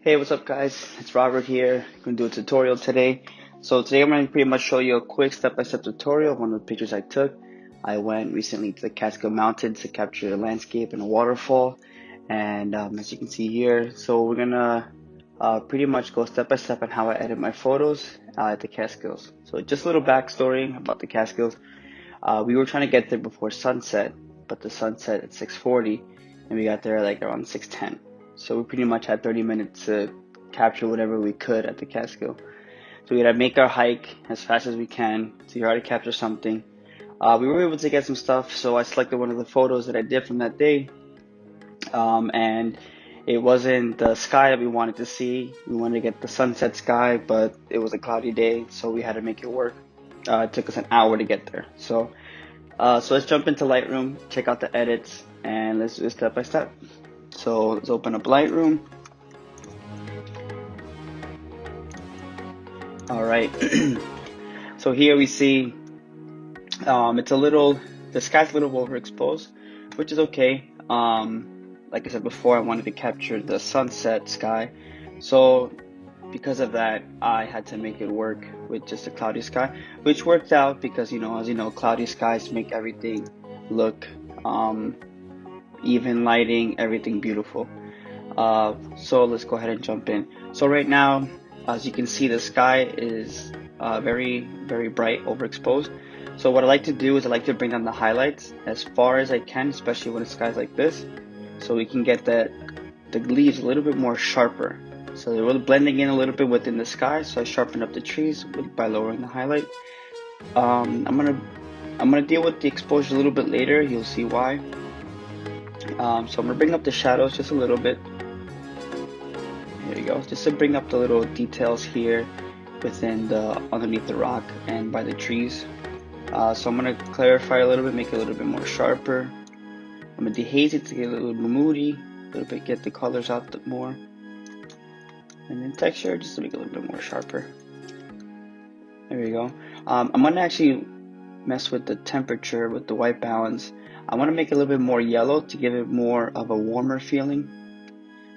Hey, what's up guys? It's Robert here. I'm going to do a tutorial today. So today I'm going to pretty much show you a quick step-by-step tutorial of one of the pictures I took. I went recently to the Catskill Mountains to capture a landscape and a waterfall. And as you can see here, so we're going to pretty much go step-by-step on how I edit my photos at the Catskills. So just a little backstory about the Catskills. We were trying to get there before sunset, but the sunset at 6:40 and we got there like around 6:10. So we pretty much had 30 minutes to capture whatever we could at the Catskill. So we had to make our hike as fast as we can to try to capture something. We were able to get some stuff, so I selected one of the photos that I did from that day. And it wasn't the sky that we wanted to see. We wanted to get the sunset sky, but it was a cloudy day, so we had to make it work. It took us an hour to get there. So let's jump into Lightroom, check out the edits, and let's do it step by step. So let's open up Lightroom. All right. So here we see the sky's a little overexposed, which is okay. Like I said before, I wanted to capture the sunset sky. So because of that, I had to make it work with just a cloudy sky, which worked out because, as you know, cloudy skies make everything look even lighting, everything beautiful. So let's go ahead and jump in. So right now, as you can see, the sky is very, very bright, overexposed. So what I like to do is I like to bring down the highlights as far as I can, especially when the sky's like this, so we can get the leaves a little bit more sharper. So they're really blending in a little bit within the sky, so I sharpen up the trees by lowering the highlight. I'm gonna deal with the exposure a little bit later. You'll see why. So I'm gonna bring up the shadows just a little bit. Here you go, just to bring up the little details here within underneath the rock and by the trees. So I'm gonna clarify a little bit, make it a little bit more sharper. I'm gonna dehaze it to get a little bit moody, a little bit, get the colors out more. And then texture, just to make it a little bit more sharper. There we go. I'm gonna actually mess with the temperature, with the white balance. I want to make it a little bit more yellow to give it more of a warmer feeling,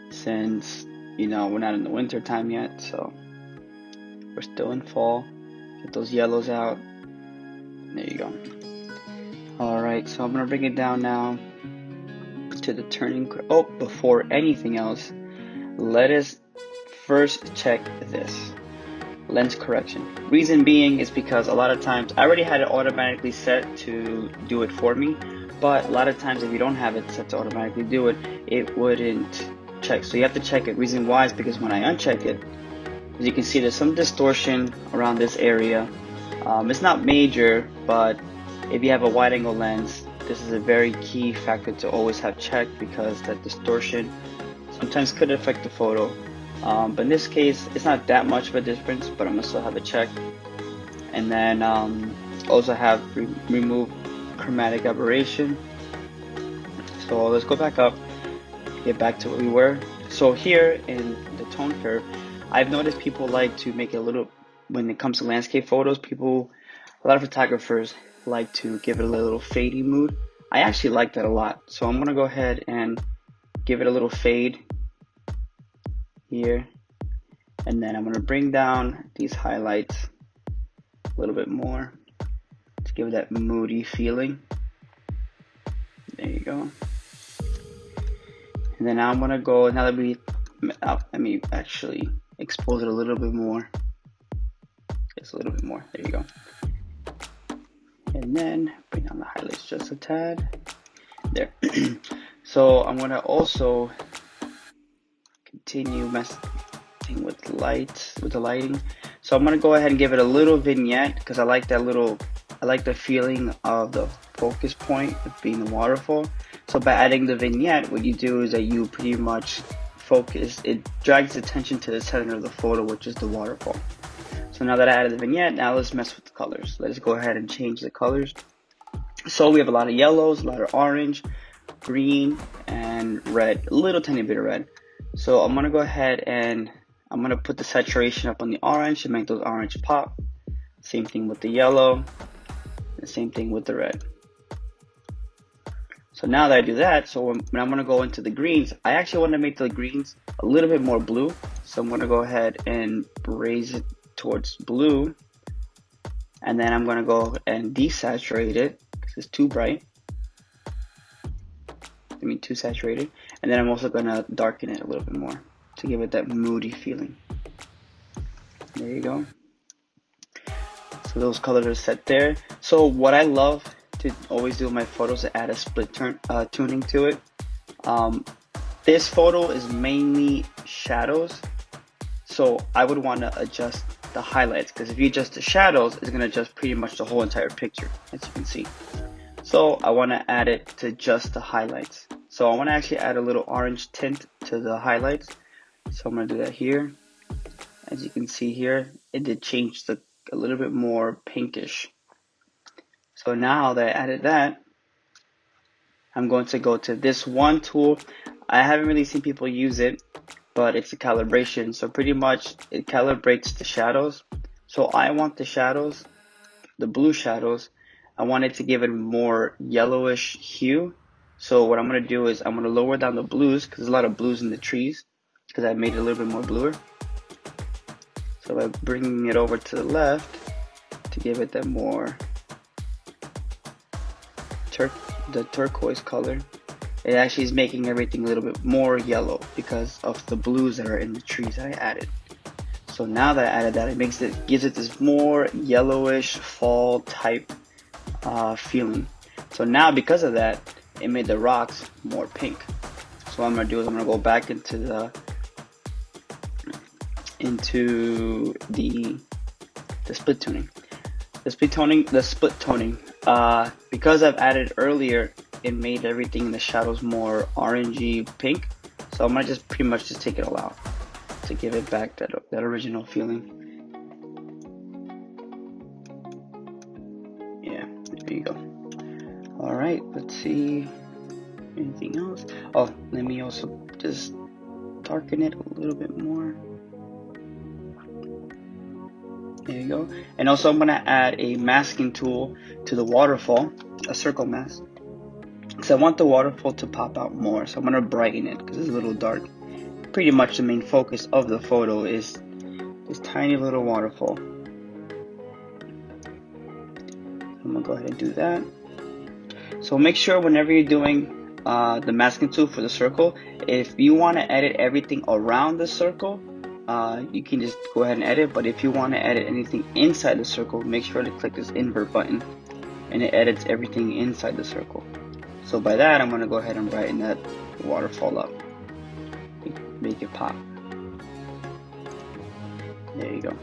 since we're not in the winter time yet, so we're still in fall. Get those yellows out. There you go. Alright, so I'm gonna bring it down now to the turning. Oh, before anything else, let us first check this lens correction. Reason being is because a lot of times I already had it automatically set to do it for me, but a lot of times if you don't have it set to automatically do it, it wouldn't check. So you have to check it. Reason why is because when I uncheck it, as you can see, there's some distortion around this area. It's not major, but if you have a wide angle lens, this is a very key factor to always have checked, because that distortion sometimes could affect the photo. But in this case, it's not that much of a difference, but I'm gonna still have it checked. And then also have remove chromatic aberration. So let's go back up, get back to where we were. So here in the tone curve, I've noticed people like to make it a little, when it comes to landscape photos, a lot of photographers like to give it a little fadey mood. I actually like that a lot. So I'm gonna go ahead and give it a little fade here, and then I'm going to bring down these highlights a little bit more to give it that moody feeling. There you go. And then now I'm going to go, now that let me actually expose it a little bit more, just a little bit more. There you go. And then bring down the highlights just a tad there. So I'm going to also continue messing with the lighting. So I'm gonna go ahead and give it a little vignette, because I like the feeling of the focus point of being the waterfall. So by adding the vignette, what you do is that you pretty much focus, it drags attention to the center of the photo, which is the waterfall. So now that I added the vignette, now let's mess with the colors. Let's go ahead and change the colors. So we have a lot of yellows, a lot of orange, green, and red, a little tiny bit of red. So I'm gonna go ahead and I'm gonna put the saturation up on the orange to make those orange pop. Same thing with the yellow, the same thing with the red. So now that I do that, so when I'm gonna go into the greens, I actually want to make the greens a little bit more blue. So I'm going to go ahead and raise it towards blue, and then I'm going to go and desaturate it because it's too bright. Too saturated. And then I'm also going to darken it a little bit more to give it that moody feeling. There you go. So those colors are set there. So what I love to always do in my photos is add a split tuning to it. This photo is mainly shadows, so I would want to adjust the highlights, because if you adjust the shadows, it's going to adjust pretty much the whole entire picture, as you can see. So I want to add it to just the highlights. So I want to actually add a little orange tint to the highlights. So I'm going to do that here. As you can see here, it did change a little bit more pinkish. So now that I added that, I'm going to go to this one tool. I haven't really seen people use it, but it's a calibration. So pretty much it calibrates the shadows. So I want the shadows, the blue shadows, I want it to give it a more yellowish hue. So what I'm going to do is I'm going to lower down the blues, because there's a lot of blues in the trees, because I made it a little bit more bluer. So by bringing it over to the left to give it that more the turquoise color, it actually is making everything a little bit more yellow because of the blues that are in the trees that I added. So now that I added that, it gives it this more yellowish fall type feeling. So now because of that, it made the rocks more pink. So what I'm gonna do is I'm gonna go back into the split tuning. The split toning. Because I've added earlier, it made everything in the shadows more orangey pink. So I'm gonna just pretty much just take it all out to give it back that original feeling. Yeah, there you go. All right, let's see anything else. Oh, let me also just darken it a little bit more. There you go. And also I'm going to add a masking tool to the waterfall, a circle mask, because I want the waterfall to pop out more. So I'm going to brighten it because it's a little dark. Pretty much the main focus of the photo is this tiny little waterfall. I'm going to go ahead and do that. So make sure whenever you're doing the masking tool for the circle, if you want to edit everything around the circle, you can just go ahead and edit. But if you want to edit anything inside the circle, make sure to click this invert button, and it edits everything inside the circle. So by that, I'm going to go ahead and brighten that waterfall up, make it pop. There you go.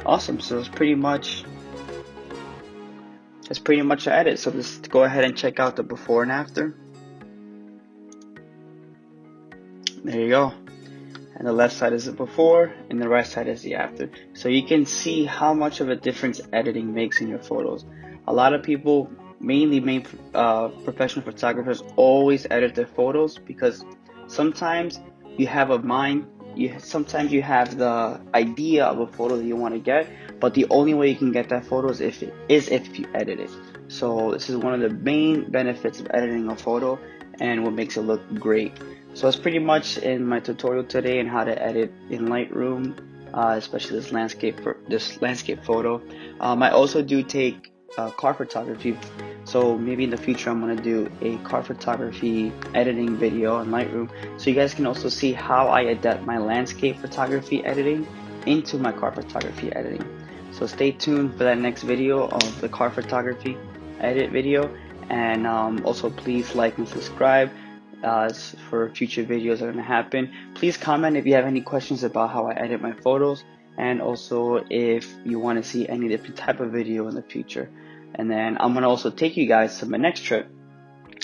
Awesome. So it's pretty much the edit. So let's go ahead and check out the before and after. There you go. And the left side is the before and the right side is the after. So you can see how much of a difference editing makes in your photos. A lot of people, mainly professional photographers, always edit their photos because sometimes you have a mind, sometimes you have the idea of a photo that you want to get, but the only way you can get that photo is if you edit it. So this is one of the main benefits of editing a photo and what makes it look great. So it's pretty much in my tutorial today on how to edit in Lightroom, especially this landscape photo. I also do take car photography, so maybe in the future I'm going to do a car photography editing video on Lightroom, so you guys can also see how I adapt my landscape photography editing into my car photography editing. So stay tuned for that next video of the car photography edit video, and also please like and subscribe for future videos that are going to happen. Please comment if you have any questions about how I edit my photos, and also if you want to see any different type of video in the future. And then I'm going to also take you guys to my next trip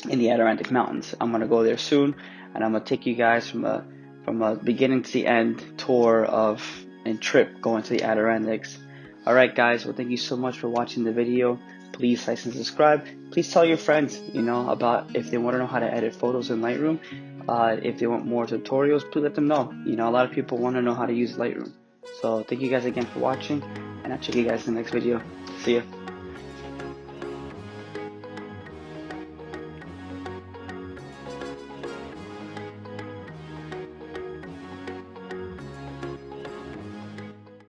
in the Adirondack Mountains. I'm going to go there soon, and I'm going to take you guys from a beginning to the end tour and trip going to the Adirondacks. Alright guys, well thank you so much for watching the video. Please like and subscribe. Please tell your friends, about if they want to know how to edit photos in Lightroom. If they want more tutorials, please let them know. A lot of people want to know how to use Lightroom. So thank you guys again for watching, and I'll check you guys in the next video. See ya.